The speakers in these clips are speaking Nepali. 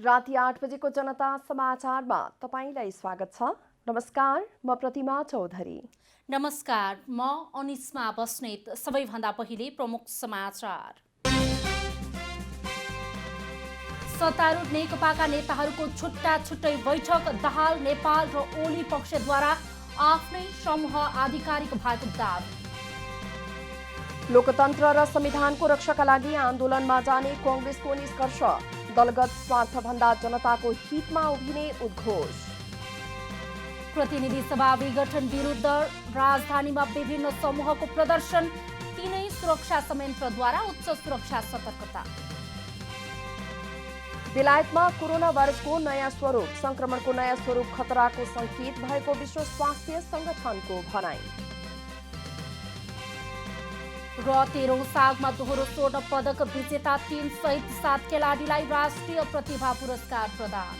राति 8 बजेको जनता समाचारमा तपाईलाई स्वागत छ। नमस्कार, म प्रतिमा चौधरी। नमस्कार, म अनिस्मा बस्नेत। सबैभन्दा पहिले प्रमुख समाचार। सत्तारूढ नेकपाका नेताहरूको छुट्टा छुट्टै बैठक। दाहाल नेपाल र ओली पक्षद्वारा आफ्नै समूह आधिकारिक भएको दावी। लोकतन्त्र र संविधानको रक्षाका लागि आन्दोलनमा जाने कांग्रेसको निष्कर्ष। दलगत स्वार्थभन्दा जनताको हितमा उभिने उद्घोष। प्रतिनिधि सभा विघटन विरुद्ध राजधानीमा विभिन्न समूहको प्रदर्शन। तीनै सुरक्षा संयन्त्रद्वारा उच्च सुरक्षा सतर्कता। बेलायतमा कोरोना भाइरसको नयाँ स्वरूप। संक्रमणको नयाँ स्वरूप खतराको संकेत भएको विश्व स्वास्थ्य संगठनको भनाई। र 13औं सागमा दोहोरो स्वर्ण पदक विजेता टिम सहित 7 खेलाडीलाई राष्ट्रिय प्रतिभा पुरस्कार प्रदान।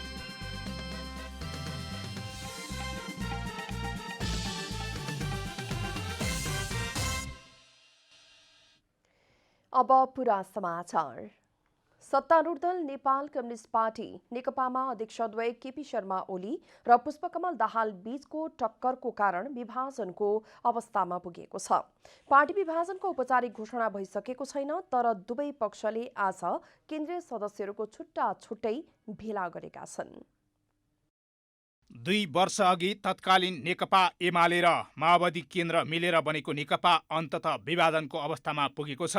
अब पूरा समाचार। सत्तारूढ दल नेपाल कम्युनिस्ट पार्टी नेकपामा अध्यक्षद्वय केपी शर्मा ओली र पुष्पकमल दाहाल बीचको टक्करको कारण विभाजनको अवस्थामा पुगेको छ। पार्टी विभाजनको औपचारिक घोषणा भइसकेको छैन, तर दुवै पक्षले आज केन्द्रीय सदस्यहरूको छुट्टा छुट्टै भेला गरेका छन्। 2 वर्ष अघि तत्कालीन नेकपा एमाले र माओवादी केन्द्र मिलेर बनेको नेकपा अन्ततः विभाजनको अवस्थामा पुगेको छ।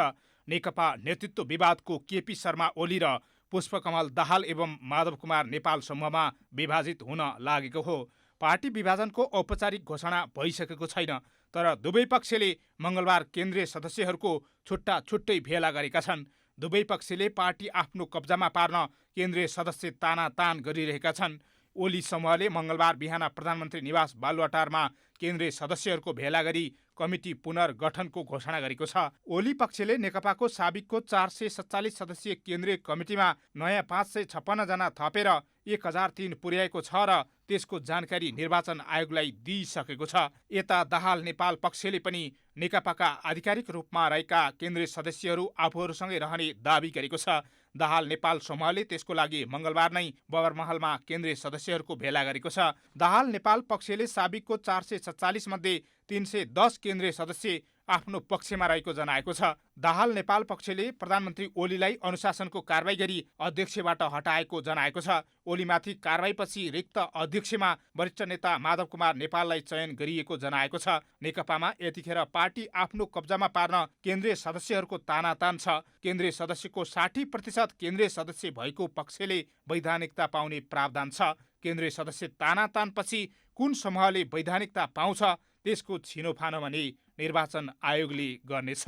नेकपा नेतृत्व विवादको केपी शर्मा ओली र पुष्पकमल दाहाल एवं माधव कुमार नेपाल समूहमा विभाजित हुन लागेको हो। पार्टी विभाजनको औपचारिक घोषणा भइसकेको छैन, तर दुवै पक्षले मङ्गलबार केन्द्रीय सदस्यहरूको छुट्टा छुट्टै भेला गरेका छन्। दुवै पक्षले पार्टी आफ्नो कब्जामा पार्न केन्द्रीय सदस्य तानातान गरिरहेका छन्। ओली समूहले मङ्गलबार बिहान प्रधानमन्त्री निवास बालुवाटारमा केन्द्रीय सदस्यहरूको भेला गरी कमिटी पुनर्गठनको घोषणा गरेको छ। ओली पक्षले नेकपाको साबिकको 447 सदस्यीय केन्द्रीय कमिटीमा नयाँ 556 जना थपेर 1003 पुर्याएको छ र त्यसको जानकारी निर्वाचन आयोगलाई दिइसकेको छ। यता दाहाल नेपाल पक्षले पनि नेकपाका आधिकारिक रूपमा रहेका केन्द्रीय सदस्यहरू आफूहरूसँगै रहने दावी गरेको छ। दाहाल नेपाल समूहले त्यसको लागि मङ्गलबार नै बबरमहलमा केन्द्रीय सदस्यहरूको भेला गरेको छ। दाहाल नेपाल पक्षले साबिकको 447 मध्ये 310 केन्द्रीय सदस्य आफ्नो पक्षमा रहेको जनाएको छ। दाहाल नेपाल पक्षले प्रधानमन्त्री ओलीलाई अनुशासनको कारबाही गरी अध्यक्षबाट हटाएको जनाएको छ। ओलीमाथि कारबाहीपछि रिक्त अध्यक्षमा वरिष्ठ नेता माधव कुमार नेपाललाई चयन गरिएको जनाएको छ। नेकपामा यतिखेर पार्टी आफ्नो कब्जामा पार्न केन्द्रीय सदस्यहरूको तानातान छ। केन्द्रीय सदस्यको 60% केन्द्रीय सदस्य भएको पक्षले वैधानिकता पाउने प्रावधान छ। केन्द्रीय सदस्य तानातानपछि कुन समूहले वैधानिकता पाउँछ त्यसको छिनोफानो भने निर्वाचन आयोगले गर्नेछ।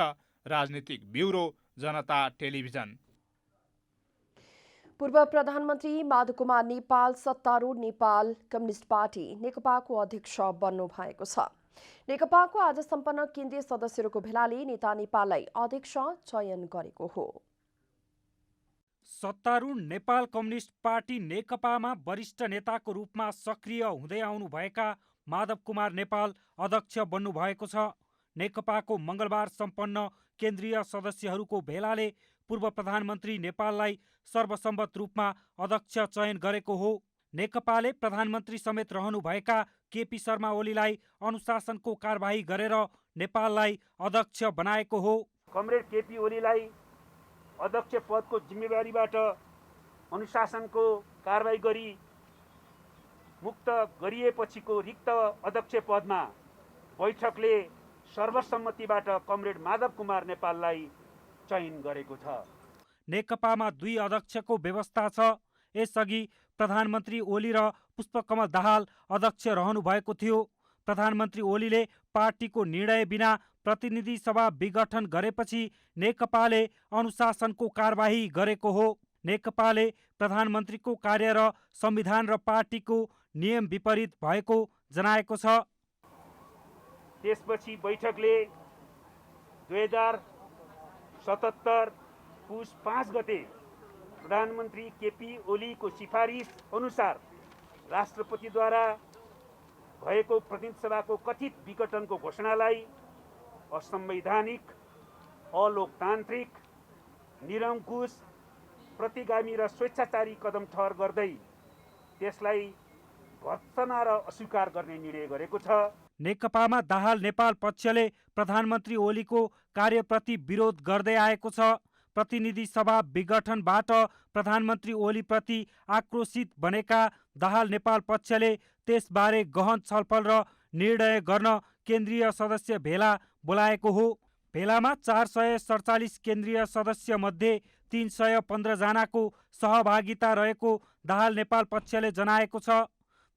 राजनीतिक ब्युरो, जनता टेलिभिजन। पूर्व प्रधानमन्त्री माधव कुमार नेपाल सत्तारूढ नेपाल कम्युनिस्ट पार्टी नेकपाको अध्यक्ष बन्नु भएको छ। नेकपाको आज सम्पन्न केन्द्रीय सदस्यहरूको भेलाले नेता नेपाललाई अध्यक्ष चयन गरेको हो। सत्तारूढ नेपाल कम्युनिस्ट पार्टी नेकपामा वरिष्ठ नेताको रूपमा सक्रिय हुँदै आउनुभएका माधव कुमार नेपाल अध्यक्ष बन्नुभएको छ। नेकपाको मङ्गलबार सम्पन्न केन्द्रीय सदस्यहरूको भेलाले पूर्व प्रधानमन्त्री नेपाललाई सर्वसम्मत रूपमा अध्यक्ष चयन गरेको हो। नेकपाले प्रधानमन्त्री समेत रहनुभएका केपी शर्मा ओलीलाई अनुशासनको कारबाही गरेर नेपाललाई अध्यक्ष बनाएको हो। कमरेड केपी ओलीलाई अध्यक्ष पदको जिम्मेवारीबाट अनुशासनको कारबाही गरी मुक्त गरिएपछिको रिक्त अध्यक्ष पदमा बैठकले सर्वसम्मतिबाट कमरेड माधव कुमार नेपाललाई चयन गरेको छ। नेकपामा 2 अध्यक्षको व्यवस्था छ। यसअघि प्रधानमन्त्री ओली र पुष्पकमल दाहाल अध्यक्ष रहनु भएको थियो। प्रधानमन्त्री ओलीले पार्टीको निर्णय बिना प्रतिनिधि सभा विघटन गरेपछि नेकपाले अनुशासनको कारबाही गरेको हो। नेकपाले प्रधानमन्त्रीको कार्य र संविधान र पार्टीको नियम विपरीत भएको जनाएको छ। त्यसपछि बैठकले 2077 पुस 5 गते प्रधानमन्त्री केपी ओलीको सिफारिस अनुसार राष्ट्रपतिद्वारा भएको प्रतिनिधि सभाको कथित विघटनको घोषणालाई असंवैधानिक, अलोकतान्त्रिक, निरङ्कुश प्रतिगामी र स्वेच्छाचारी कदम ठहर गर्दै त्यसलाई भर्त्सना र अस्वीकार गर्ने निर्णय गरेको छ। नेकपामा दाहाल नेपाल पक्षले प्रधानमन्त्री ओलीको कार्यप्रति विरोध गर्दै आएको छ। प्रतिनिधि सभा विघटनबाट प्रधानमन्त्री ओलीप्रति आक्रोशित बनेका दाहाल नेपाल पक्षले त्यसबारे गहन छलफल र निर्णय गर्न केन्द्रीय सदस्य भेला बोलाएको हो। भेलामा 447 केन्द्रीय सदस्य मध्ये 315 जनाको सहभागिता रहेको दाहाल नेपाल पक्षले जनाएको छ।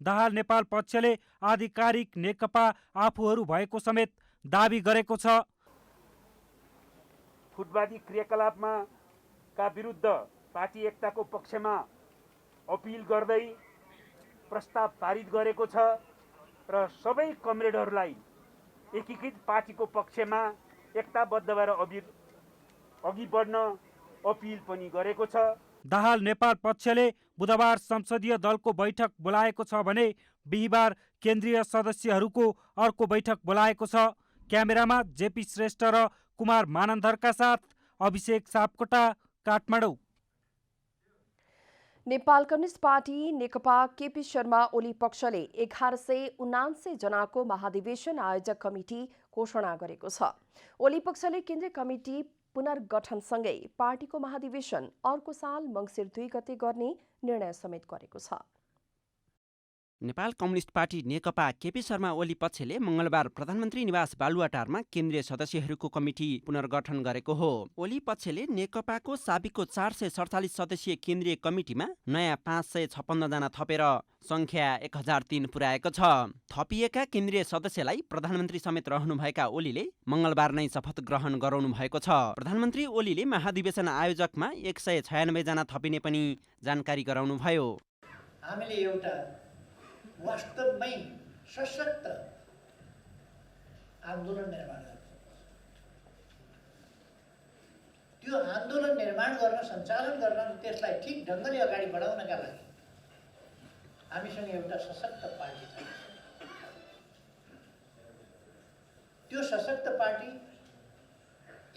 दाहाल नेपाल पक्षले आधिकारिक नेकपा आफूहरू भएको समेत दाबी गरेको छ। फुटवादी क्रियाकलापमा का विरुद्ध पार्टी एकताको पक्षमा अपिल गर्दै प्रस्ताव पारित गरेको छ र सबै कमरेडहरूलाई एकीकृत पार्टीको पक्षमा एकताबद्ध भएर अघि बढ्न अपिल पनि गरेको छ। दाहाल नेपाल पक्षले बुधबार संसदीय दलको बैठक बोलाएको छ भने बिहिबार केन्द्रीय सदस्यहरूको अर्को बैठक बोलाएको छ। क्यामेरामा जेपी श्रेष्ठ र कुमार मानन्धरका साथ अभिषेक सापकोटा, काठमाडौँ। नेपाल कम्युनिस्ट पार्टी नेकपा केपी शर्मा ओली पक्षले 1179 जनाको महाधिवेशन आयोजक कमिटी घोषणा गरेको छ। ओली पक्षले केन्द्रीय कमिटी पुनर्गठनसँगै पार्टीको महाधिवेशन अर्को साल मङ्सिर 2 गते गर्ने निर्णय समेत गरेको छ। नेपाल कम्युनिस्ट पार्टी नेकपा केपी शर्मा ओली पक्षले मंगलबार प्रधानमन्त्री निवास बालुवाटारमा केन्द्रीय सदस्यहरूको कमिटी पुनर्गठन गरेको हो। ओली पक्षले नेकपाको साबिकको 447 सदस्यीय केन्द्रीय कमिटीमा नयाँ 556 जना थपेर संख्या 1003 पुर्याएको छ। थपिएका केन्द्रीय सदस्यलाई प्रधानमन्त्री समेत रहनुभएका ओलीले मंगलबार नै शपथ ग्रहण गराउनु भएको छ। प्रधानमन्त्री ओलीले महाधिवेशन आयोजकमा 196 जना थपिने पनि जानकारी गराउनुभयो। हामीले एउटा वास्तवमै सशक्त आन्दोलन निर्माण गर्नु, त्यो आन्दोलन निर्माण गर्न, सञ्चालन गर्न, त्यसलाई ठिक ढङ्गले अगाडि बढाउनका लागि हामीसँग एउटा सशक्त पार्टी छ। त्यो सशक्त पार्टी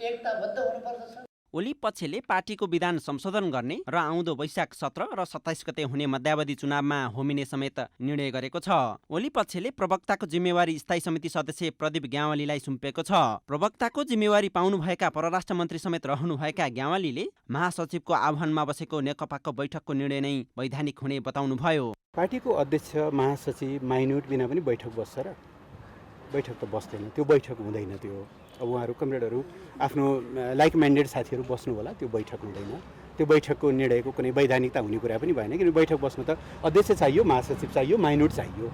एकताबद्ध हुनुपर्दछ। ओली पक्षले पार्टीको विधान संशोधन गर्ने र आउँदो वैशाख 17 र 27 गते हुने मध्यावधि चुनावमा होमिने समेत निर्णय गरेको छ। ओली पक्षले प्रवक्ताको जिम्मेवारी स्थायी समिति सदस्य प्रदीप ग्यावालीलाई सुम्पेको छ। प्रवक्ताको जिम्मेवारी पाउनुभएका परराष्ट्र मन्त्री समेत रहनुभएका ग्यावालीले महासचिवको आह्वानमा बसेको नेकपाको बैठकको निर्णय नै वैधानिक हुने बताउनुभयो। पार्टीको अध्यक्ष, महासचिव, माइनोट बिना पनि बैठक बस्छ र बैठक त बस्दैन, त्यो बैठक हुँदैन। त्यो अब उहाँहरू कमरेडहरू आफ्नो लाइक माइन्डेड साथीहरू बस्नु होला, त्यो बैठक हुँदैन। त्यो बैठकको निर्णयको कुनै वैधानिकता हुने कुरा पनि भएन। किनभने बैठक बस्नु त अध्यक्ष चाहियो, महासचिव चाहियो, माइनोट चाहियो,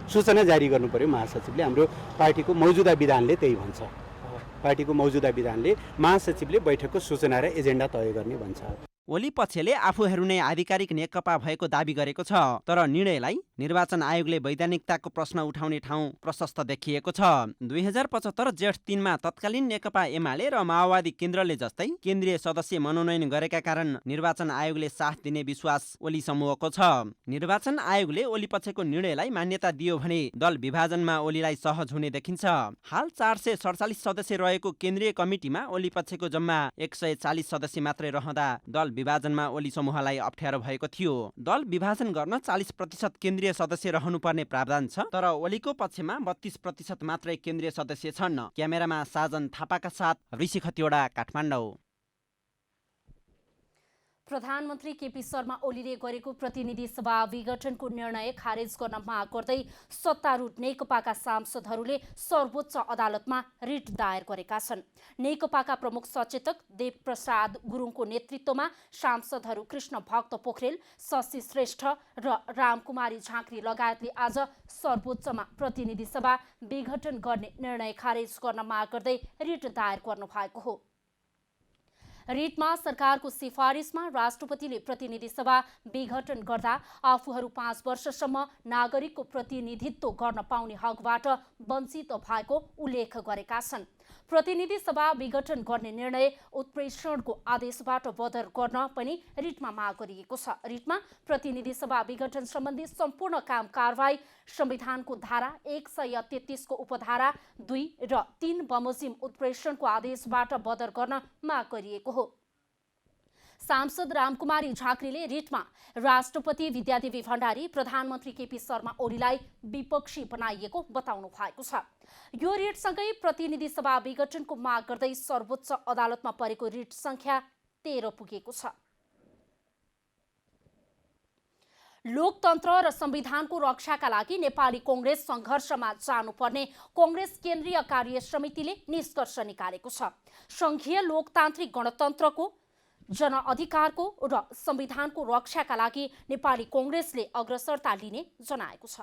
सूचना जारी गर्नु पर्यो महासचिवले। हाम्रो पार्टीको मौजुदा विधानले त्यही भन्छ। पार्टीको मौजुदा विधानले महासचिवले बैठकको सूचना र एजेन्डा तय गर्ने भन्छ। ओली पक्षले आफूहरू नै आधिकारिक नेकपा भएको दाबी गरेको छ। तर निर्णयलाई निर्वाचन आयोगले वैधानिकताको प्रश्न उठाउने ठाउँ प्रशस्त देखिएको छ। 2075 जेठ 3 मा तत्कालीन नेकपा एमाले र माओवादी केन्द्रले जस्तै केन्द्रीय सदस्य मनोनयन गरेका कारण निर्वाचन आयोगले साथ दिने विश्वास ओली समूहको छ। निर्वाचन आयोगले ओली पक्षको निर्णयलाई मान्यता दियो भने दल विभाजनमा ओलीलाई सहज हुने देखिन्छ। हाल 447 सदस्य रहेको केन्द्रीय कमिटीमा ओली पक्षको जम्मा 140 सदस्य मात्रै रहँदा दल विभाजनमा ओली समूहलाई अप्ठ्यारो भएको थियो। दल विभाजन गर्न 40% केन्द्रीय सदस्य रहनुपर्ने प्रावधान छ, तर ओलीको पक्षमा 32% मात्रै केन्द्रीय सदस्य छन्। क्यामेरामा साजन थापाका साथ ऋषि खतिवडा, काठमाडौँ। प्रधानमन्त्री केपी शर्मा ओलीले गरेको प्रतिनिधि सभा विघटनको निर्णय खारेज गर्न माग गर्दै सत्तारूढ नेकपाका सांसदहरूले सर्वोच्च अदालतमा रिट दायर गरेका छन्। नेकपाका प्रमुख सचेतक देवप्रसाद गुरुङको नेतृत्वमा सांसदहरू कृष्ण भक्त पोखरेल, शशि श्रेष्ठ र रामकुमारी झाँक्री लगायतले आज सर्वोच्चमा प्रतिनिधि सभा विघटन गर्ने निर्णय खारेज गर्न माग गर्दै रिट दायर गर्नुभएको हो। रिटमा सरकारको सिफारिसमा राष्ट्रपतिले प्रतिनिधि सभा विघटन गर्दा आफूहरू 5 वर्षसम्म नागरिकको प्रतिनिधित्व गर्न पाउने हकबाट वञ्चित भएको उल्लेख गरेका छन्। प्रतिनिधि सभा विघटन गर्ने निर्णय उत्प्रेषणको आदेशबाट बदर गर्न पनि रिटमा माग गरिएको छ। रिटमा प्रतिनिधि सभा विघटन सम्बन्धी सम्पूर्ण काम कारवाही संविधानको धारा 133 को उपधारा 2 र 3 बमोजिम उत्प्रेषणको आदेशबाट बदर गर्न माग गरिएको हो। सांसद रामकुमारी झाँक्रीले रिटमा राष्ट्रपति विद्यादेवी भण्डारी, प्रधानमन्त्री केपी शर्मा ओलीलाई विपक्षी बनाइएको बताउनु भएको छ। यो रिटसँगै प्रतिनिधि सभा विघटनको माग गर्दै सर्वोच्च अदालतमा परेको रिट संख्या 13 पुगेको छ। लोकतन्त्र र संविधानको रक्षाका लागि नेपाली कांग्रेस संघर्षमा जानुपर्ने कांग्रेस केन्द्रीय कार्य समितिले निष्कर्ष निकालेको छ। संघीय लोकतान्त्रिक गणतन्त्रको, जनअधिकारको र संविधानको रक्षाका लागि नेपाली कांग्रेसले अग्रसरता लिने जनाएको छ।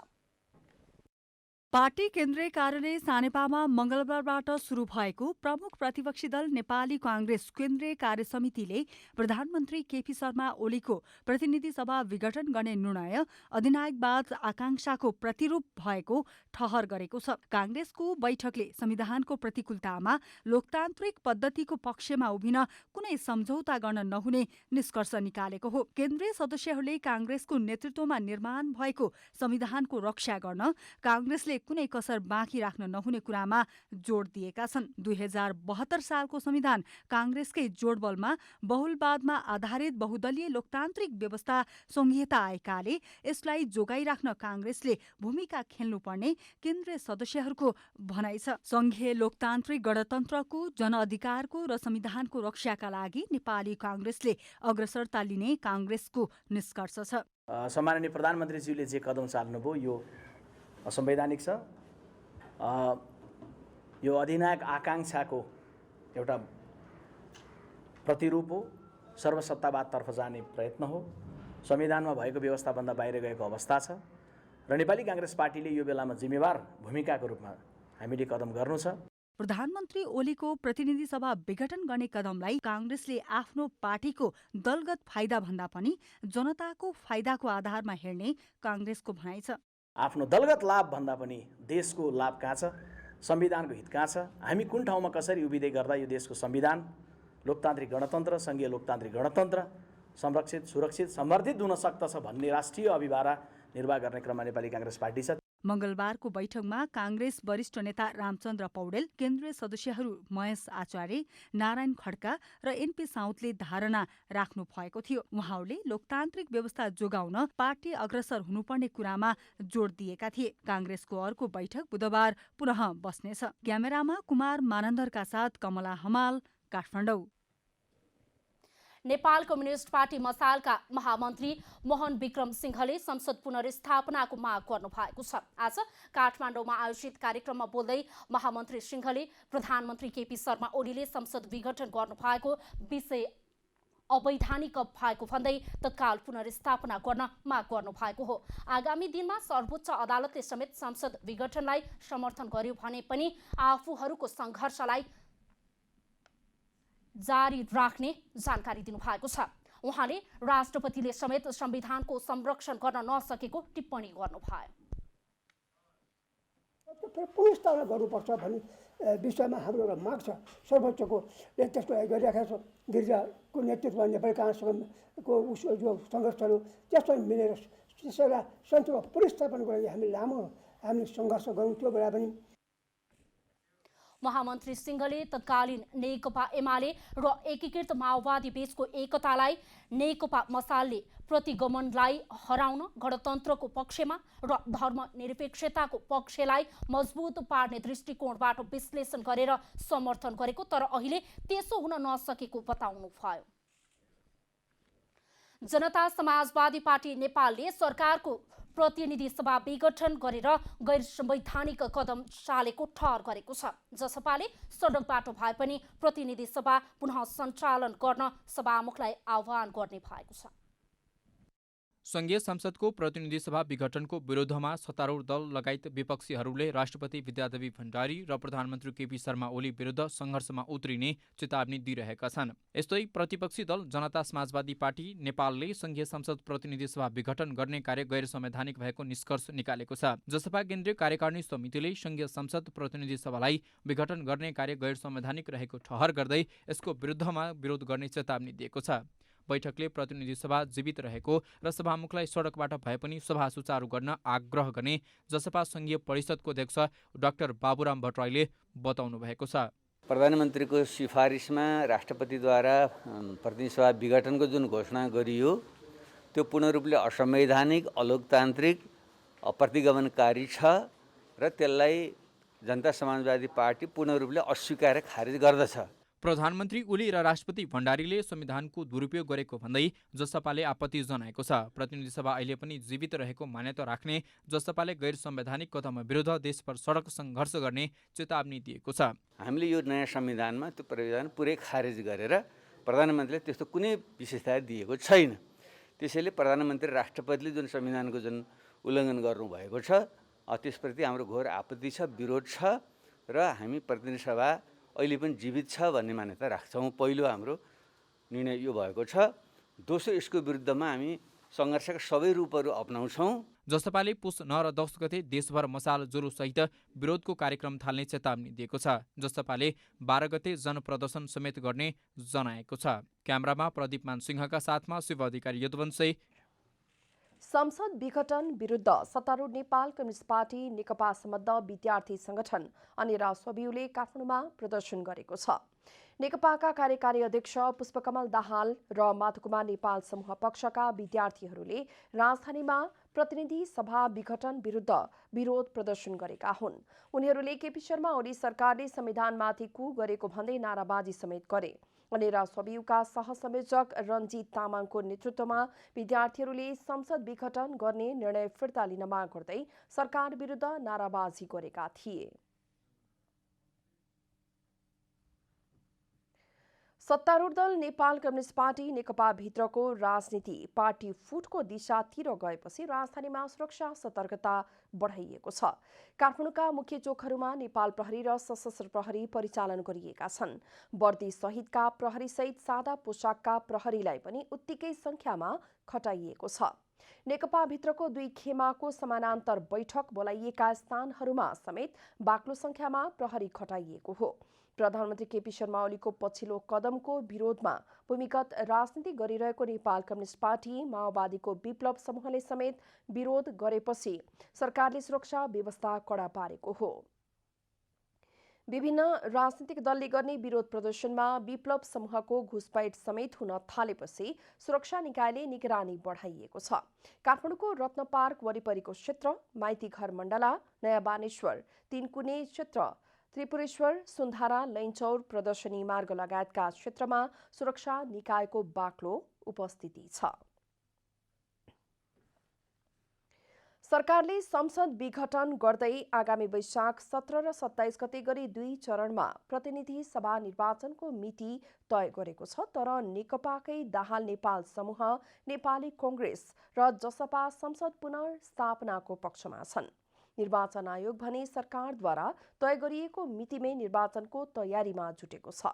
पार्टी केन्द्रीय कार्यालय सानेपामा मंगलबारबाट सुरु भएको प्रमुख प्रतिपक्षी दल नेपाली कांग्रेस केन्द्रीय कार्य समितिले प्रधानमन्त्री केपी शर्मा ओलीको प्रतिनिधि सभा विघटन गर्ने निर्णय अधिनायकवाद आकांक्षाको प्रतिरूप भएको ठहर गरेको छ। कांग्रेसको बैठकले संविधानको प्रतिकूलतामा लोकतान्त्रिक पद्धतिको पक्षमा उभिन कुनै सम्झौता गर्न नहुने निष्कर्ष निकालेको हो। केन्द्रीय सदस्यहरूले कांग्रेसको नेतृत्वमा निर्माण भएको संविधानको रक्षा गर्न कांग्रेसले कुनै कसर बाँकी राख्न नहुने कुरामा जोड दिएका छन्। 2072 सालको संविधान कांग्रेसकै जोडबलमा बहुलवादमा आधारित बहुदलीय लोकतान्त्रिक व्यवस्था संहिता आएकाले यसलाई जोगाइराख्न कांग्रेसले भूमिका खेल्नुपर्ने केन्द्रीय सदस्यहरूको भनाइ छ। संघीय लोकतान्त्रिक गणतन्त्रको, जनअधिकारको र संविधानको रक्षाका लागि नेपाली कांग्रेसले अग्रसरता लिने कांग्रेसको निष्कर्ष छ। सम्माननीय प्रधानमन्त्रीज्यूले जे कदम चाल्नुभयो यो असंवैधानिक छ। यो अधिनायक आकांक्षाको एउटा प्रतिरूप हो, सर्वसत्तावादतर्फ जाने प्रयत्न हो, संविधानमा भएको व्यवस्थाभन्दा बाहिर गएको अवस्था छ र नेपाली कांग्रेस पार्टीले यो बेलामा जिम्मेवार भूमिकाको रूपमा हामीले कदम गर्नु छ। प्रधानमन्त्री ओलीको प्रतिनिधि सभा विघटन गर्ने कदमलाई कांग्रेसले आफ्नो पार्टीको दलगत फाइदा भन्दा पनि जनताको फाइदाको आधारमा हेर्ने कांग्रेसको भनाइ छ। आफ्नो दलगत लाभ भन्दा पनि देशको लाभ कहाँ छ, संविधानको हित कहाँ छ, हामी कुन ठाउँमा कसरी उभिँदै गर्दा यो देशको संविधान, लोकतान्त्रिक गणतन्त्र, संघीय लोकतान्त्रिक गणतन्त्र संरक्षित, सुरक्षित, समर्थित हुन सक्दछ भन्ने राष्ट्रिय अभिभारा निर्वाह गर्ने क्रममा नेपाली कांग्रेस पार्टी छ। मंगलबारको बैठकमा कांग्रेस वरिष्ठ नेता रामचन्द्र पौडेल, केन्द्रीय सदस्यहरू महेश आचार्य, नारायण खड्का र एनपी साउदले धारणा राख्नु भएको थियो। उहाँहरूले लोकतान्त्रिक व्यवस्था जोगाउन पार्टी अग्रसर हुनुपर्ने कुरामा जोड दिएका थिए। कांग्रेसको अर्को बैठक बुधबार पुनः बस्नेछ। क्यामेरामा कुमार मानन्दरका साथ कमला हमाल, काठमाडौँ। नेपाल कम्युनिस्ट पार्टी मसालका महामन्त्री मोहन विक्रम सिंहले संसद पुनर्स्थापनाको माग गर्नु भएको छ। आज काठमाडौँमा आयोजित कार्यक्रममा बोल्दै महामन्त्री सिंहले प्रधानमन्त्री केपी शर्मा ओलीले संसद विघटन गर्नु भएको विषय अवैधानिक भएको भन्दै तत्काल पुनर्स्थापना गर्न माग गर्नु भएको हो। आगामी दिनमा सर्वोच्च अदालतले समेत संसद विघटनलाई समर्थन गर्यो भने पनि आफूहरूको संघर्षलाई जारी राख्ने जानकारी दिनुभएको छ। उहाँले राष्ट्रपतिले समेत संविधानको संरक्षण गर्न नसकेको टिप्पणी गर्नुभयो। पुनर्स्थापना गर्नुपर्छ भन्ने विषयमा हाम्रो एउटा माग छ। सर्वोच्चको त्यस्तो गरिराखेको छ। गिरिजाको नेतृत्वमा नेपाली कांग्रेसको जो सङ्घर्षहरू त्यसमा मिलेर त्यसलाई संसदमा पुनर्स्थापना गर्न हामी लामो सङ्घर्ष गरौँ। त्यो बेला पनि महामन्त्री सिंहले तत्कालीन नेकपा एमाले र एकीकृत माओवादी बीचको एकतालाई नेकपा मसालले प्रतिगमनलाई हराउन गणतन्त्रको पक्षमा र धर्मनिरपेक्षताको पक्षलाई मजबुत पार्ने दृष्टिकोणबाट विश्लेषण गरेर समर्थन गरेको, तर अहिले त्यसो हुन नसकेको बताउनुभयो। जनता समाजवादी पार्टी नेपालले सरकारको प्रतिनिधि सभा विघटन गरेर गैर संवैधानिक कदम चालेको ठहर गरेको छ। जसपाले सडकबाट भए पनि प्रतिनिधि सभा पुनः सञ्चालन गर्न सभामुखलाई आह्वान गर्ने भएको छ। संघीय संसदको प्रतिनिधि सभा विघटनको विरोधमा सत्तारूढ दल लगायत विपक्षीहरूले राष्ट्रपति विद्यादेवी भण्डारी र प्रधानमन्त्री केपी शर्मा ओली विरुद्ध सङ्घर्षमा उत्रिने चेतावनी दिइरहेका छन्। यस्तै प्रतिपक्षी दल जनता समाजवादी पार्टी नेपालले संघीय संसद प्रतिनिधि सभा विघटन गर्ने कार्य गैर संवैधानिक भएको निष्कर्ष निकालेको छ। जसपा केन्द्रीय कार्यकारिणी समितिले संघीय संसद प्रतिनिधि सभालाई विघटन गर्ने कार्य गैर संवैधानिक रहेको ठहर गर्दै यसको विरुद्धमा विरोध गर्ने चेतावनी दिएको छ। बैठकले प्रतिनिधि सभा जीवित रहेको र सभामुखलाई सडकबाट भए पनि सभा सुचारू गर्न आग्रह गर्ने जसपा संघीय परिषदको अध्यक्ष डाक्टर बाबुराम भट्टराईले बताउनु भएको छ। प्रधानमन्त्रीको सिफारिसमा राष्ट्रपतिद्वारा प्रतिनिधि सभा विघटनको जुन घोषणा गरियो त्यो पूर्ण रूपले असंवैधानिक, अलोकतान्त्रिक, अप्रतिगमनकारी छ र त्यसलाई जनता समाजवादी पार्टी पूर्ण रूपले अस्वीकार खारेज गर्दछ। प्रधानमन्त्री ओली र राष्ट्रपति भण्डारीले संविधानको दुरुपयोग गरेको भन्दै जसपाले आपत्ति जनाएको छ। प्रतिनिधि सभा अहिले पनि जीवित रहेको मान्यता राख्ने जसपाले गैर संवैधानिक कदम विरुद्ध देशभर सडक सङ्घर्ष गर्ने चेतावनी दिएको छ। हामीले यो नयाँ संविधानमा त्यो प्रावधान पुरै खारेज गरेर प्रधानमन्त्रीले त्यस्तो कुनै विशेषता दिएको छैन। त्यसैले प्रधानमन्त्री राष्ट्रपतिले जुन संविधानको जुन उल्लङ्घन गर्नुभएको छ त्यसप्रति हाम्रो घोर आपत्ति छ, विरोध छ र हामी प्रतिनिधि सभा अहिले पनि जीवित छ भन्ने मान्यता राख्छौँ। पहिलो हाम्रो निर्णय यो भएको छ। दोस्रो, यसको विरुद्धमा हामी सङ्घर्षका सबै रूपहरू अपनाउँछौँ। जसपाले पुस 9 र 10 गते देशभर मसाल जुलुससहित विरोधको कार्यक्रम थाल्ने चेतावनी दिएको छ। जसपाले 12 गते जनप्रदर्शन समेत गर्ने जनाएको छ। क्यामेरामा प्रदीपमान सिंहका साथमा शिव अधिकारी यदुवंशी। संसद विघटन विरुद्ध सत्तारूढ नेपाल कम्युनिस्ट पार्टी नेकपा सम्बद्ध विद्यार्थी संगठन अनि रासोबियुले काठमाडौँमा प्रदर्शन गरेको छ। नेकपाका कार्यकारी अध्यक्ष पुष्पकमल दाहाल र माधुकुमार नेपाल समूह पक्षका विद्यार्थीहरूले राजधानीमा प्रतिनिधि सभा विघटन विरुद्ध विरोध प्रदर्शन गरेका हुन्। उनीहरूले केपी शर्मा ओली सरकारले संविधानमाथि कु गरेको भन्दै नाराबाजी समेत गरे। अनि रासोबियुका सहसंयोजक रञ्जित तामाङको नेतृत्वमा विद्यार्थीहरूले संसद विघटन गर्ने निर्णय फिर्ता लिन माग गर्दै सरकार विरुद्ध नाराबाजी गरेका थिए। सत्तारूढ दल नेपाल कम्युनिस्ट पार्टी नेकपा भित्रको राजनीति पार्टी फुटको दिशातिर गएपछि राजधानीमा सुरक्षा सतर्कता बढाइएको छ। काठमाडौँका मुख्य चोकहरूमा नेपाल प्रहरी र सशस्त्र प्रहरी परिचालन गरिएका छन्। वर्दी सहितका प्रहरीसहित सादा पोसाकका प्रहरीलाई पनि उत्तिकै संख्यामा खटाइएको छ। नेकपा भित्रको 2 खेमाको समानान्तर बैठक बोलाइएका स्थानहरूमा समेत बाक्लो संख्यामा प्रहरी खटाइएको हो। प्रधानमन्त्री केपी शर्मा ओलीको पछिल्लो कदमको विरोधमा भूमिगत राजनीति गरिरहेको नेपाल कम्युनिस्ट पार्टी माओवादीको विप्लव समूहले समेत विरोध गरेपछि सरकारले सुरक्षा व्यवस्था कडा पारेको हो। विभिन्न राजनीतिक दलले गर्ने विरोध प्रदर्शनमा विप्लव समूहको घुसपैठ समेत हुन थालेपछि सुरक्षा निकायले निगरानी बढाइएको छ। काठमाडौँको रत्न पार्क वरिपरिको क्षेत्र, माइतीघर मण्डला, नयाँ बानेश्वर, तीनकुने क्षेत्र, त्रिपुरेश्वर, सुन्धारा, लैनचौर, प्रदर्शनी मार्ग लगायतका क्षेत्रमा सुरक्षा निकायको बाक्लो उपस्थिति छ। सरकारले संसद विघटन गर्दै आगामी वैशाख 17 र 27 गते गरी 2 चरणमा प्रतिनिधि सभा निर्वाचनको मिति तय गरेको छ। तर नेकपाकै दाहाल नेपाल समूह, नेपाली कांग्रेस र जसपा संसद पुनर्स्थापनाको पक्षमा छन्। निर्वाचन आयोग भने सरकारद्वारा तय गरिएको मितिमै निर्वाचनको तयारीमा जुटेको छ।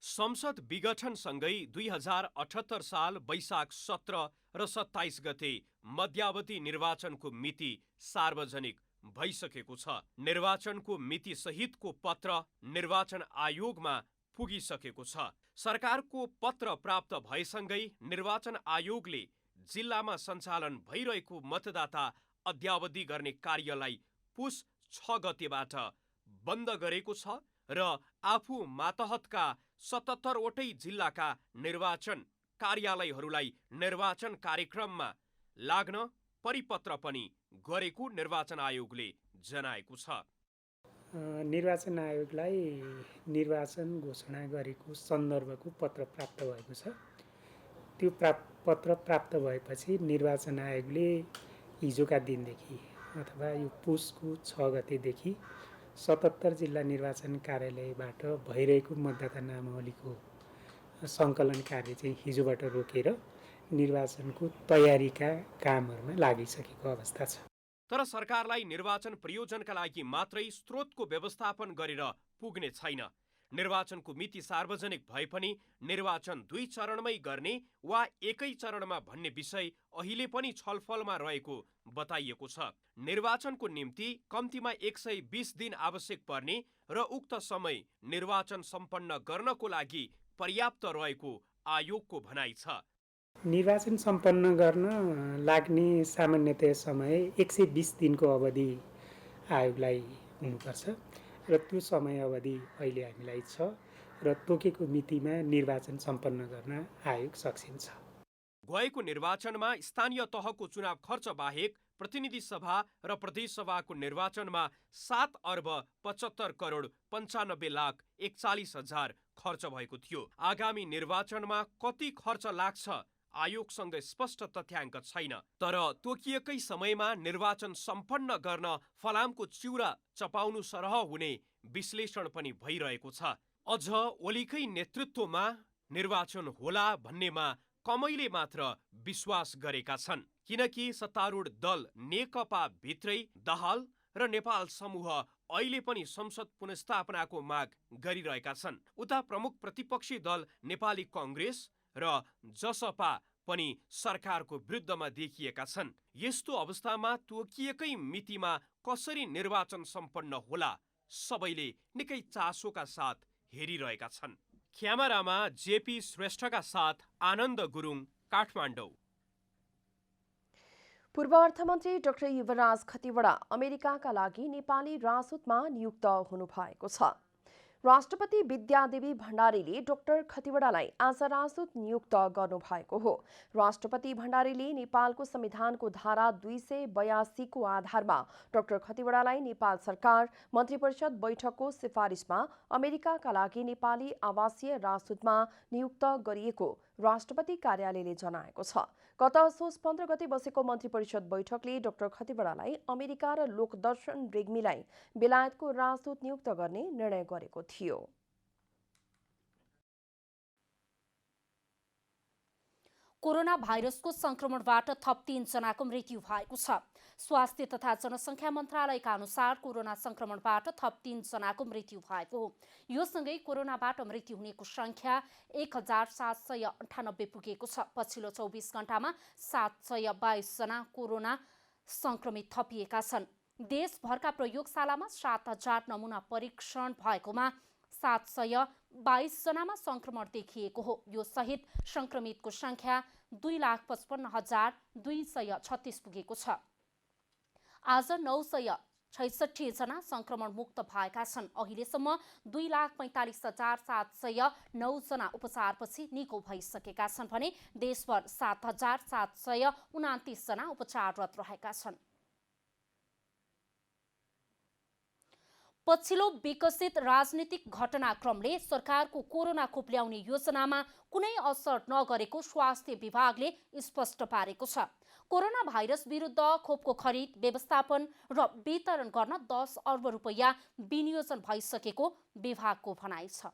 संसद विघटनसँगै 2078 साल वैशाख 17 र 27 गते मध्यावधि निर्वाचनको मिति सार्वजनिक भइसकेको छ। निर्वाचनको मिति सहितको पत्र निर्वाचन आयोगमा पुगिसकेको छ। सरकारको पत्र प्राप्त भएसँगै निर्वाचन आयोगले जिल्लामा सञ्चालन भइरहेको मतदाता अद्यावधि गर्ने कार्यलाई पुस 6 गतेबाट बन्द गरेको छ र आफू मातहतका 77 वटै जिल्लाका निर्वाचन कार्यालयहरूलाई निर्वाचन कार्यक्रममा लाग्न परिपत्र पनि गरेको निर्वाचन आयोगले जनाएको छ। निर्वाचन आयोगलाई निर्वाचन घोषणा गरेको सन्दर्भको पत्र प्राप्त भएको छ। त्यो पत्र प्राप्त भएपछि निर्वाचन आयोगले हिजोका दिनदेखि अथवा यो पुसको 6 गतेदेखि 77 जिल्ला निर्वाचन कार्यालयबाट भइरहेको मतदाता नामावलीको सङ्कलन कार्य चाहिँ हिजोबाट रोकेर निर्वाचनको तयारीका कामहरूमा लागिसकेको अवस्था छ। तर सरकारलाई निर्वाचन प्रयोजनका लागि मात्रै स्रोतको व्यवस्थापन गरेर पुग्ने छैन। निर्वाचनको मिति सार्वजनिक भए पनि निर्वाचन 2 चरणमै गर्ने वा एकै चरणमा भन्ने विषय अहिले पनि छलफलमा रहेको बताइएको छ। निर्वाचनको निम्ति कम्तीमा 120 दिन आवश्यक पर्ने र उक्त समय निर्वाचन सम्पन्न गर्नको लागि पर्याप्त रहेको आयोगको भनाइ छ। निर्वाचन सम्पन्न गर्न लाग्ने सामान्यतया समय 120 दिनको अवधि आयोगलाई हुनुपर्छ। र त्यो समय अवधि अहिले हामीलाई छ र तोकेको मितिमा निर्वाचन सम्पन्न गर्न आयोग सक्षम छ। गएको निर्वाचनमा स्थानीय तहको चुनाव खर्च बाहेक प्रतिनिधि सभा र प्रदेश सभाको निर्वाचनमा 7 अर्ब 75 करोड 95 लाख 41 हजार खर्च भएको थियो। आगामी निर्वाचनमा कति खर्च लाग्छ आयोगसँग स्पष्ट तथ्याङ्क छैन, तर तोकिएकै समयमा निर्वाचन सम्पन्न गर्न फलामको चिउरा चपाउनु सरह हुने विश्लेषण पनि भइरहेको छ। अझ ओलीकै नेतृत्वमा निर्वाचन होला भन्नेमा कमैले मात्र विश्वास गरेका छन्, किनकि सत्तारूढ दल नेकपा भित्रै दाहाल र नेपाल समूह अहिले पनि संसद पुनर्स्थापनाको माग गरिरहेका छन्। उता प्रमुख प्रतिपक्षी दल नेपाली कांग्रेस र जसपा पनि सरकारको विरुद्धमा देखिएका छन्। यस्तो अवस्थामा तोकिएकै मितिमा कसरी निर्वाचन सम्पन्न होला सबैले निकै चासोका साथ हेरिरहेका छन्। क्यामेरामा जेपी श्रेष्ठका साथ आनन्द गुरुङ, काठमाडौँ। पूर्व अर्थमन्त्री डाक्टर युवराज खतिवडा अमेरिकाका लागि नेपाली राजदूतमा नियुक्त हुनुभएको छ। राष्ट्रपति विद्यादेवी भण्डारीले डाक्टर खतिवडालाई आज राजदूत नियुक्त गर्नुभएको हो। राष्ट्रपति भण्डारीले नेपालको संविधानको धारा 282 को आधारमा डाक्टर खतिवडालाई नेपाल सरकार मन्त्री परिषद बैठकको सिफारिसमा अमेरिकाका लागि नेपाली आवासीय राजदूतमा नियुक्त गरिएको राष्ट्रपति कार्यालयले जनाएको छ। गत असोज 15 गते बसेको मन्त्री परिषद बैठकले डाक्टर खतिवडालाई अमेरिका र लोकदर्शन रेग्मीलाई बेलायतको राजदूत नियुक्त गर्ने निर्णय गरेको थियो। कोरोना भाइरसको संक्रमणबाट थप 3 जनाको मृत्यु भएको छ। स्वास्थ्य तथा जनसङ्ख्या मन्त्रालयका अनुसार कोरोना संक्रमणबाट थप 3 जनाको मृत्यु भएको हो। यो सँगै कोरोनाबाट मृत्यु हुनेको संख्या 1798 पुगेको छ। पछिल्लो 24 घण्टामा 722 जना कोरोना संक्रमित थपिएका छन्। देशभरका प्रयोगशालामा 7000 नमुना परीक्षण भएकोमा 722 जनामा संक्रमण देखिएको हो। यो सहित संक्रमितको संख्या 2,55,236 पुगेको छ। आज 966 जना संक्रमण मुक्त भएका छन्। अहिलेसम्म 2,45,709 जना उपचारपछि निको भइसकेका छन् भने देशभर 7,729 जना उपचाररत रहेका छन्। पछिल्लो विकसित राजनीतिक घटनाक्रमले सरकारको कोरोना खोप ल्याउने योजनामा कुनै असर नगरेको स्वास्थ्य विभागले स्पष्ट पारेको छ। कोरोना भाइरस विरुद्ध खोपको खरिद, व्यवस्थापन र वितरण गर्न 10 अर्ब रुपैयाँ विनियोजन भइसकेको विभागको भनाइ छ।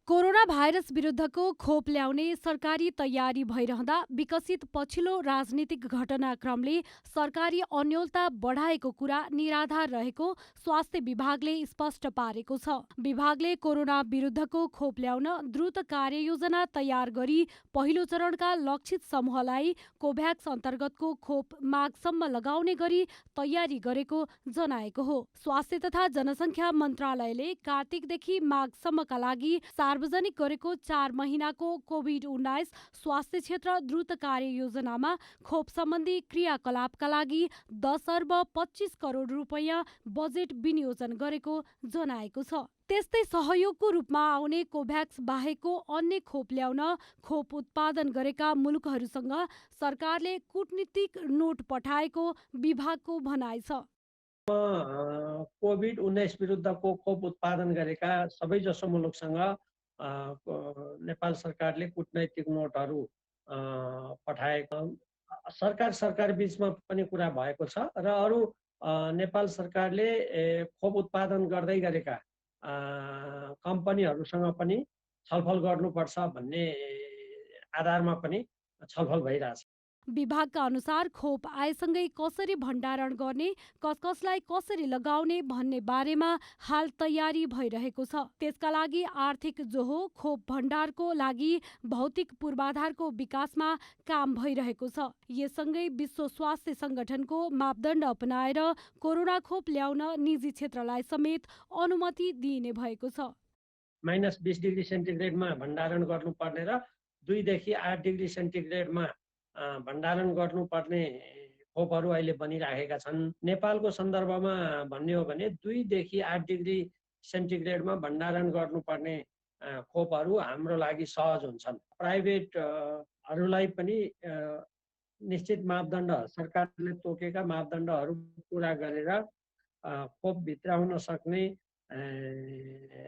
कोरोना भाइरस विरुद्धको खोप ल्याउने सरकारी तयारी भइरहँदा विकसित पछिल्लो राजनीतिक घटनाक्रमले सरकारी अन्योलता बढाएको कुरा निराधार रहेको स्वास्थ्य विभागले स्पष्ट पारेको छ। विभागले कोरोना विरुद्धको खोप ल्याउन द्रुत कार्ययोजना तयार गरी पहिलो चरणका लक्षित समूहलाई कोभ्याक्स अन्तर्गतको खोप माघसम्म लगाउने गरी तयारी गरेको जनाएको हो। स्वास्थ्य तथा जनसङ्ख्या मन्त्रालयले कार्तिकदेखि माघसम्मका लागि सार्वजनिक गरेको 4 महिनाको कोभिड-19 स्वास्थ्य क्षेत्र द्रुत कार्ययोजनामा खोप सम्बन्धी क्रियाकलापका लागि 10 अर्ब 25 करोड रुपैयाँ बजेट विनियोजन गरेको जनाएको छ। त्यस्तै सहयोगको रूपमा आउने कोभ्याक्स बाहेकको अन्य खोप ल्याउन खोप उत्पादन गरेका मुलुकहरूसँग सरकारले कूटनीतिक नोट पठाएको विभागको भनाइ छ। कोभिड-19 विरुद्धको खोप उत्पादन गरेका सबैजसो मुलुकसँग नेपाल सरकारले कूटनैतिक नोटहरू पठाएको सरकार बीचमा पनि कुरा भएको छ र अरू नेपाल सरकारले खोप उत्पादन गर्दै गरेका कम्पनीहरूसँग पनि छलफल गर्नुपर्छ भन्ने आधारमा पनि छलफल भइरहेछ। विभागका अनुसार खोप आएसँगै कसरी भण्डारण गर्ने, कसलाई कसरी लगाउने भन्ने बारेमा हाल तयारी भइरहेको छ। त्यसका लागि आर्थिक जोहो, खोप भण्डारको लागि भौतिक पूर्वाधारको विकासमा काम भइरहेको छ। यससँगै विश्व स्वास्थ्य संगठनको मापदण्ड अपनाएर कोरोना खोप ल्याउन निजी क्षेत्रलाई समेत अनुमति दिइने भएको छ। -20 डिग्री सेन्टिग्रेडमा भण्डारण गर्नुपर्ने र 2 देखि 8 डिग्री सेन्टिग्रेडमा भण्डारण गर्नुपर्ने खोपहरू अहिले बनिराखेका छन्। नेपालको सन्दर्भमा भन्ने हो भने 2 देखि 8 डिग्री सेन्टिग्रेडमा भण्डारण गर्नुपर्ने खोपहरू हाम्रो लागि सहज हुन्छन्। प्राइभेटहरूलाई पनि निश्चित मापदण्ड, सरकारले तोकेका मापदण्डहरू पुरा गरेर खोप भित्राउन सक्ने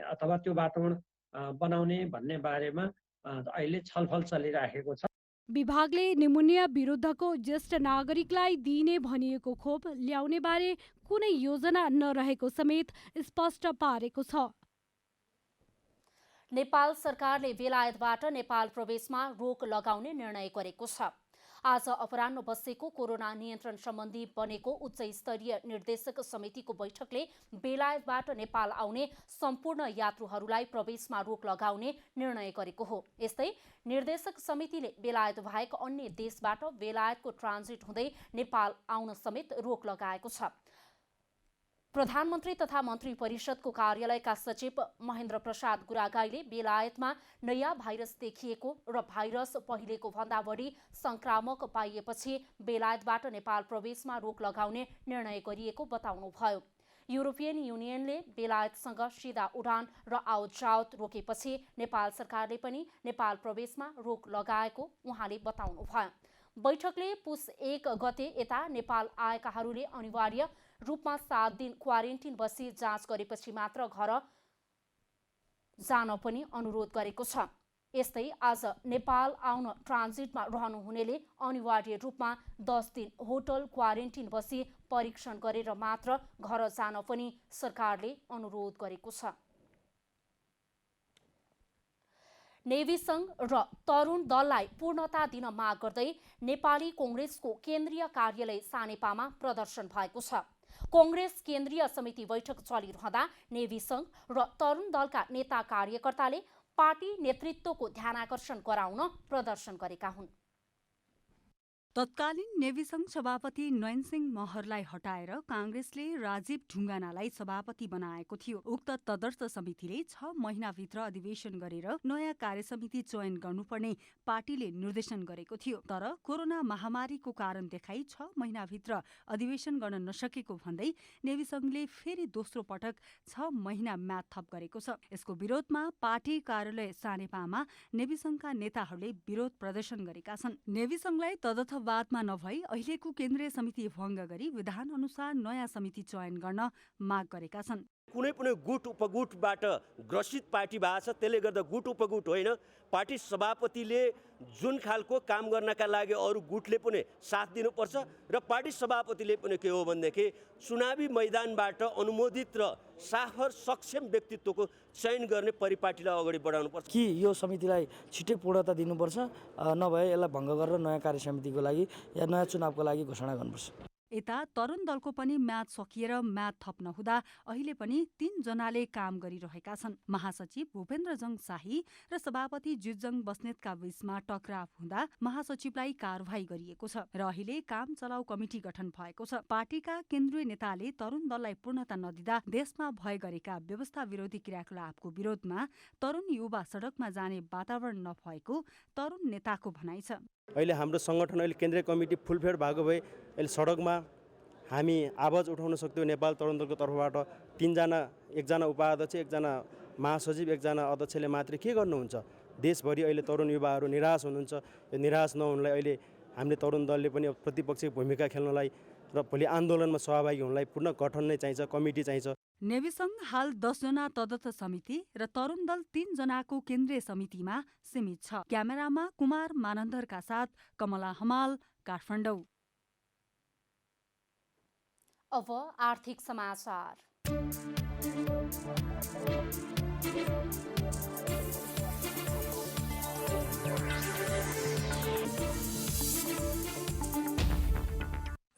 अथवा त्यो वातावरण बनाउने भन्ने बारेमा अहिले छलफल चलिराखेको छ। विभागले निमोनिया विरुद्धको ज्येष्ठ नागरिकलाई दिइने भनिएको खोप ल्याउने बारे कुनै योजना नरहेको समेत स्पष्ट पारेको छ। नेपाल सरकारले बेलायतबाट नेपाल प्रवेशमा रोक लगाउने निर्णय गरेको छ। आज अपराह्न बसेको कोरोना नियन्त्रण सम्बन्धी बनेको उच्च स्तरीय निर्देशक समितिको बैठकले बेलायतबाट नेपाल आउने सम्पूर्ण यात्रुहरूलाई प्रवेशमा रोक लगाउने निर्णय गरेको हो। यस्तै निर्देशक समितिले बेलायत बाहेक अन्य देशबाट बेलायतको ट्रान्जिट हुँदै नेपाल आउन समेत रोक लगाएको छ। प्रधानमन्त्री तथा मन्त्री परिषदको कार्यालयका सचिव महेन्द्र प्रसाद गुरागाईले बेलायतमा नयाँ भाइरस देखिएको र भाइरस पहिलेको भन्दा बढी संक्रामक पाइएपछि बेलायतबाट नेपाल प्रवेशमा रोक लगाउने निर्णय गरिएको बताउनुभयो। युरोपियन युनियनले बेलायतसँग सिधा उडान र आवतजावत रोकेपछि नेपाल सरकारले पनि नेपाल प्रवेशमा रोक लगाएको उहाँले बताउनुभयो। बैठकले पुस 1 गते यता नेपाल आएकाहरूले अनिवार्य रूपमा 7 दिन क्वारेन्टिन बसी जाँच गरेपछि मात्र घर जान पनि अनुरोध गरेको छ। यस्तै आज नेपाल आउन ट्रान्जिटमा रहनुहुनेले अनिवार्य रूपमा 10 दिन होटल क्वारेन्टिन बसी परीक्षण गरेर मात्र घर जान पनि सरकारले अनुरोध गरेको छ। नेभी संघ र तरुण दललाई पूर्णता दिन माग गर्दै नेपाली कांग्रेसको केन्द्रीय कार्यालय सानेपामा प्रदर्शन भएको छ। कांग्रेस केन्द्रीय समिति बैठक चलिरहँदा नेभी संघ र तरुण दलका नेता कार्यकर्ताले पार्टी नेतृत्वको ध्यानाकर्षण गराउन प्रदर्शन गरेका हुन्। तत्कालीन नेभी संघ सभापति नयनसिंह महरलाई हटाएर कांग्रेसले राजीव ढुङ्गानालाई सभापति बनाएको थियो। उक्त तदर्थ समितिले 6 महिनाभित्र अधिवेशन गरेर नयाँ कार्यसमिति चयन गर्नुपर्ने पार्टीले निर्देशन गरेको थियो। तर कोरोना महामारीको कारण देखाई 6 महिनाभित्र अधिवेशन गर्न नसकेको भन्दै नेभी संघले फेरि दोस्रो पटक 6 महिना म्याद थप गरेको छ। यसको विरोधमा पार्टी कार्यालय सानेपामा नेभी संघका नेताहरूले विरोध प्रदर्शन गरेका छन्। नेभी संघलाई तदर्थवादमा नभई अहिलेको केन्द्रीय समिति भङ्ग गरी विधान अनुसार नयाँ समिति चयन गर्न माग गरेका छन्। कुनै पनि गुट उपगुटबाट ग्रसित पार्टी भएको छ, त्यसले गर्दा गुट उपगुट होइन, पार्टी सभापतिले जुन खालको काम गर्नका लागि अरू गुटले पनि साथ दिनुपर्छ र पार्टी सभापतिले पनि के हो भनेदेखि चुनावी मैदानबाट अनुमोदित र साखर सक्षम व्यक्तित्वको चयन गर्ने परिपाटीलाई अगाडि बढाउनुपर्छ कि यो समितिलाई छिट्टै पूर्णता दिनुपर्छ, नभए यसलाई भङ्ग गरेर नयाँ कार्यसमितिको लागि या नयाँ चुनावको लागि घोषणा गर्नुपर्छ। यता तरुण दलको पनि म्याद सकिएर म्याद थप नहुँदा अहिले पनि 3 जनाले काम गरिरहेका छन्। महासचिव भूपेन्द्रजङ शाही र सभापति जितजङ बस्नेतका बीचमा टकराव हुँदा महासचिवलाई कारवाही गरिएको छ र अहिले काम चलाउ कमिटी गठन भएको छ। पार्टीका केन्द्रीय नेताले तरुण दललाई पूर्णता नदिँदा देशमा भए गरेका व्यवस्था विरोधी क्रियाकलापको विरोधमा तरुण युवा सडकमा जाने वातावरण नभएको तरुण नेताको भनाइ छ। अहिले हाम्रो संगठन अहिले केन्द्रीय कमिटी फुलफेड भएको भए अहिले सडकमा हामी आवाज उठाउन सक्थ्यौँ। नेपाल तरुण दलको तर्फबाट 3 जना, 1 जना उपाध्यक्ष, 1 जना महासचिव, 1 जना अध्यक्षले मात्रै के गर्नुहुन्छ? देशभरि अहिले तरुण युवाहरू निराश हुनुहुन्छ। यो निराश नहुनलाई अहिले हामीले तरुण दलले पनि प्रतिपक्षी भूमिका खेल्नलाई र भोलि आन्दोलनमा सहभागी हुनलाई पूर्ण गठन नै चाहिन्छ, कमिटी चाहिन्छ। नेभी संघ हाल 10 जना तदर्थ समिति र तरुण दल 3 जनाको केन्द्रीय समितिमा सीमित छ। क्यामेरामा कुमार मानन्दरका साथ कमला हमाल, काठमाडौँ। अब आर्थिक समाचार।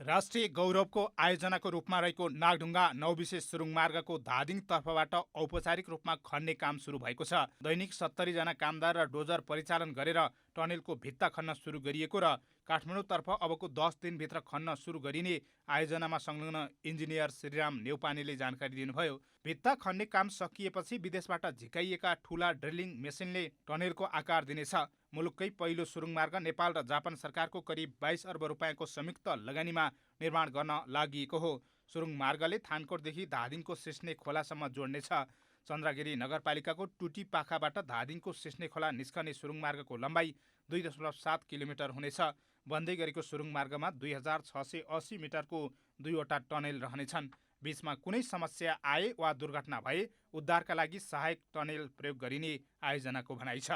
राष्ट्रिय गौरवको आयोजनाको रूपमा रहेको नागढुङ्गा 9 विशेष सुरुङ मार्गको धादिङ तर्फबाट औपचारिक रूपमा खन्ने काम सुरु भएको छ। दैनिक 70 जना कामदार र डोजर परिचालन गरेर टनेलको भित्ता खन्न सुरु गरिएको र काठमाडौँतर्फ अबको 10 दिनभित्र खन्न सुरु गरिने आयोजनामा संलग्न इन्जिनियर श्रीराम नेउपानेले जानकारी दिनुभयो। भित्ता खन्ने काम सकिएपछि विदेशबाट झिकाइएका ठूला ड्रिलिङ मेसिनले टनेलको आकार दिनेछ। मुलुककै पहिलो सुरुङमार्ग नेपाल र जापान सरकारको करिब 22 अर्ब रुपियाँको संयुक्त लगानीमा निर्माण गर्न लागि हो। सुरुङमार्गले थानकोटदेखि धादिङको सिस्ने खोलासम्म जोड्नेछ। चन्द्रगिरी नगरपालिकाको टुटी पाखाबाट धादिङको सिस्ने खोला निस्कने सुरुङमार्गको लम्बाइ 2.7 किलोमिटर हुनेछ। बन्दै गरेको सुरुङमार्गमा 2680 मिटरको 2वटा टनेल रहनेछन्। बीचमा कुनै समस्या आए वा दुर्घटना भए उद्धारका लागि सहायक टनेल प्रयोग गरिने आयोजनाको भनाइ छ।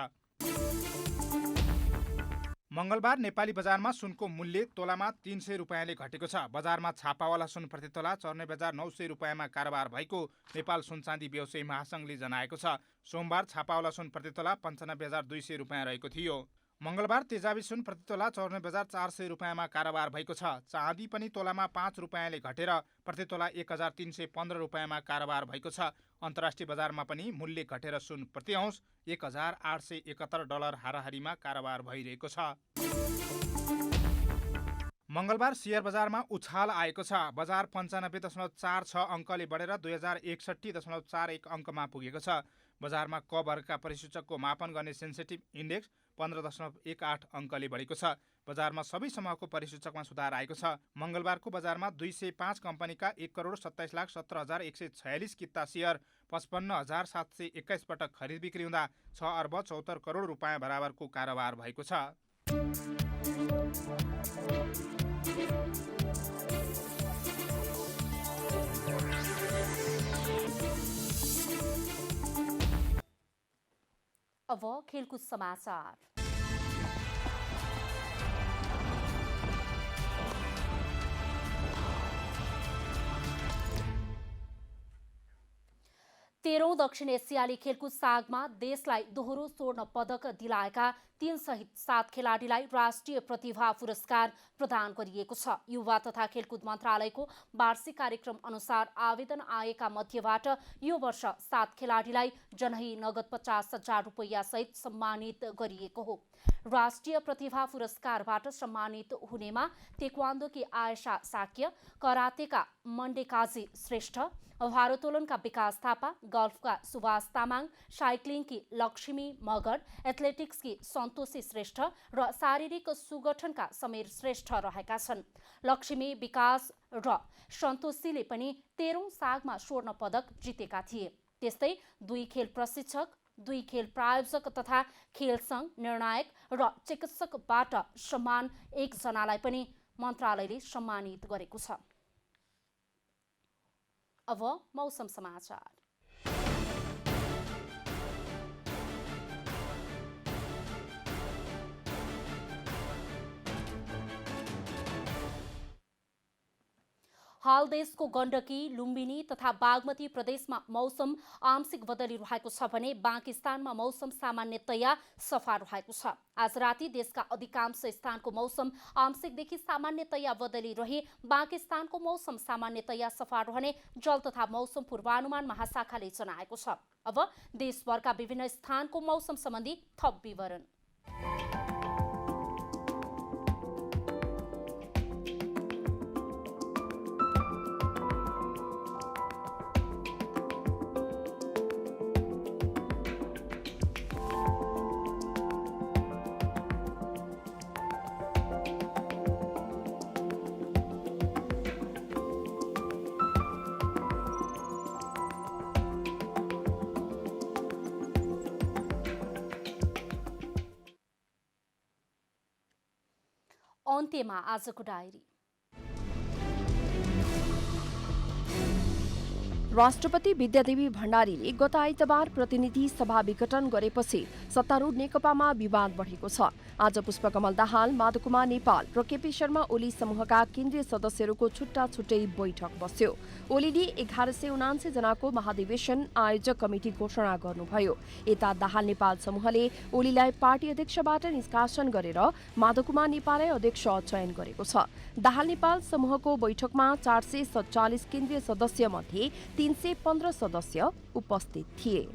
मंगलबार नेपाली बजारमा सुनको मूल्य तोलामा 300 रुपियाँले घटेको छ। बजारमा छापावाला सुन प्रति तोला 94,900 रुपियाँमा कारोबार भएको नेपाल सुनचाँदी व्यवसायी महासंघले जनाएको छ। सोमबार छापावाला सुन प्रति तोला 95,200 रुपियाँ रहेको थियो। मंगलबार तेजाबी सुन प्रति तोला 94,400 रुपियाँमा कारोबार भएको छ। चाँदी पनि तोलामा 5 रुपियाँले घटेर प्रति तोला 1,315 रुपियाँमा कारोबार भएको छ। अन्तर्राष्ट्रिय बजारमा पनि मूल्य घटेर सुन प्रति औँस 1,871 डलर हाराहारीमा कारोबार भइरहेको छ। मंगलबार शेयर बजारमा उछाल आएको छ। बजार 95.46 अङ्कले बढेर 2061.41 अङ्कमा पुगेको छ। बजारमा क वर्गका परिसूचकको मापन गर्ने सेन्सिटिभ इन्डेक्स 15.18 अङ्कले बढेको छ। बजारमा सबै समूहको परिसूचकमा सुधार आएको छ। मंगलबारको बजारमा 205 कम्पनीका 1,27,17,146 किता शेयर 55,721 पटक खरिद बिक्री हुँदा 6 अर्ब 74 करोड रुपियाँ बराबरको कारोबार भएको छ। अब खेलकुद समाचार। तेह्रौं दक्षिण एसियाली खेलकुद सागमा देशलाई दोहोरो स्वर्ण पदक दिलाएका 3 सहित 7 खेलाडीलाई राष्ट्रिय प्रतिभा पुरस्कार प्रदान गरिएको छ। युवा तथा खेलकुद मन्त्रालयको वार्षिक कार्यक्रम अनुसार आवेदन आएका मध्येबाट यो वर्ष 7 खेलाडीलाई जनही नगद 50,000 रुपैयाँ सहित सम्मानित गरिएको हो। राष्ट्रिय प्रतिभा पुरस्कारबाट सम्मानित हुनेमा तेक्वान्दोकी आयशा साक्य, करातेका मण्डेकाजी श्रेष्ठ, भारोत्तोलनका विकास थापा, गल्फका सुभाष तामाङ, साइक्लिङकी लक्ष्मी मगर, एथलेटिक्सकी सन्तोषी श्रेष्ठ र शारीरिक सुगठनका समीर श्रेष्ठ रहेका छन्। लक्ष्मी, विकास र सन्तोषीले पनि 13औं सागमा स्वर्ण पदक जितेका थिए। त्यस्तै 2 खेल प्रशिक्षक, 2 खेल प्रायोजक तथा खेल सङ्घ निर्णायक र चिकित्सकबाट सम्मान 1 जनालाई पनि मन्त्रालयले सम्मानित गरेको छ। अब मौसम समाचार। हाल देशको गण्डकी, लुम्बिनी तथा बागमती प्रदेशमा मौसम आंशिक बदलिरहेको छ भने पाकिस्तानमा मौसम सामान्यतया सफा रहेको छ। आज राति देशका अधिकांश स्थानको मौसम आंशिकदेखि सामान्यतया बदली रहे पाकिस्तानको मौसम सामान्यतया सफा रहने जल तथा मौसम पूर्वानुमान महाशाखाले जनाएको छ। अब देशभरका विभिन्न स्थानको मौसम सम्बन्धी थप विवरण। अन्त्यमा आजको डायरी। राष्ट्रपति विद्यादेवी भण्डारीले गत आइतबार प्रतिनिधि सभा विघटन गरेपछि सत्तारूढ नेकपामा विवाद बढेको छ। आज पुष्पकमल दाहाल, माधवकुमार नेपाल र केपी शर्मा ओली समूहका केन्द्रीय सदस्यहरूको छुट्टा छुट्टै बैठक बस्यो। ओलीले 1179 जनाको महाधिवेशन आयोजक कमिटी घोषणा गर्नुभयो। यता दाहाल नेपाल समूहले ओलीलाई पार्टी अध्यक्षबाट निष्कासन गरेर माधवकुमार नेपाललाई अध्यक्ष चयन गरेको छ। दाहाल नेपाल समूहको बैठकमा 447 केन्द्रीय सदस्य मध्ये 315 सदस्य उपस्थित थिए।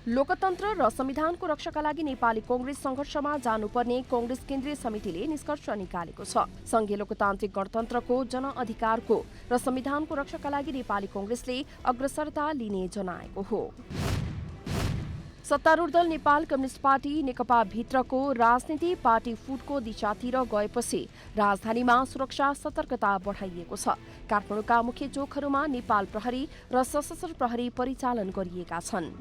लोकतन्त्र र संविधानको रक्षाका लागि नेपाली कांग्रेस संघर्षमा जानुपर्ने कांग्रेस केन्द्रीय समितिले निष्कर्ष निकालेको छ। संघीय लोकतान्त्रिक गणतन्त्रको जनअधिकारको र संविधानको रक्षाका लागि नेपाली कांग्रेसले अग्रसरता लिने जनाएको हो। सत्तारूढ दल नेपाल कम्युनिस्ट पार्टी नेकपा भित्रको राजनीति पार्टी फुटको दिशातिर गएपछि राजधानीमा सुरक्षा सतर्कता बढाइएको छ। काठमाडौँका मुख्य चोकहरूमा नेपाल प्रहरी र सशस्त्र प्रहरी परिचालन गरिएका छन्।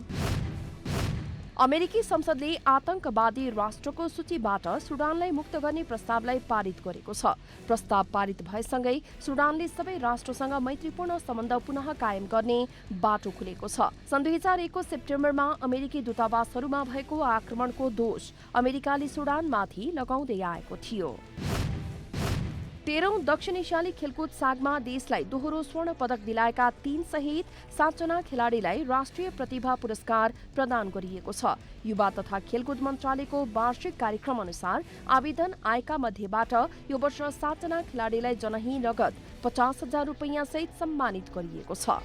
अमेरिकी संसदले आतंकवादी राष्ट्रको सूचीबाट सुडानलाई मुक्त गर्ने प्रस्तावलाई पारित गरेको छ। प्रस्ताव पारित भएसँगै सुडानले सबै राष्ट्रसँग मैत्रीपूर्ण सम्बन्ध पुनः कायम गर्ने बाटो खुलेको छ। सन् 2001 को सेप्टेम्बरमा अमेरिकी दूतावासहरूमा भएको आक्रमणको दोष अमेरिकाले सुडानमाथि लगाउँदै आएको थियो। 13औं दक्षिण एसियाली खेलकुद सागमा देशलाई दोहोरो स्वर्ण पदक दिलाएका 3 सहित 7 जना खेलाडीलाई राष्ट्रिय प्रतिभा पुरस्कार प्रदान गरिएको छ। युवा तथा खेलकुद मन्त्रालयको वार्षिक कार्यक्रम अनुसार आवेदन आएका मध्येबाट यो वर्ष 7 जना खेलाडीलाई जनही नगद 50,000 रुपैयाँ सहित सम्मानित गरिएको छ।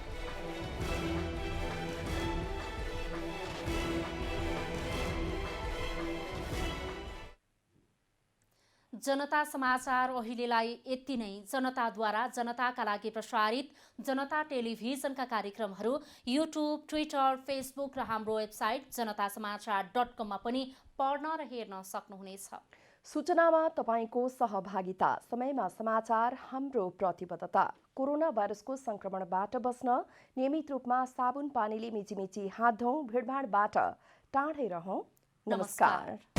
जनता समाचार अहिलेलाई यति नै। जनताद्वारा जनताका लागि प्रसारित जनता टेलिभिजनका कार्यक्रमहरू युट्युब, ट्विटर, फेसबुक र हाम्रो वेबसाइट जनतासमाचार.com मा पनि पढ्न र हेर्न सक्नुहुनेछ। सूचनामा तपाईको सहभागिता, समयमा समाचार हाम्रो प्रतिबद्धता। कोरोना भाइरसको संक्रमणबाट बस्न नियमित रूपमा साबुन पानीले मिचिमिची हात धौँ, भिडभाडबाट टाढै रहौं। नमस्कार।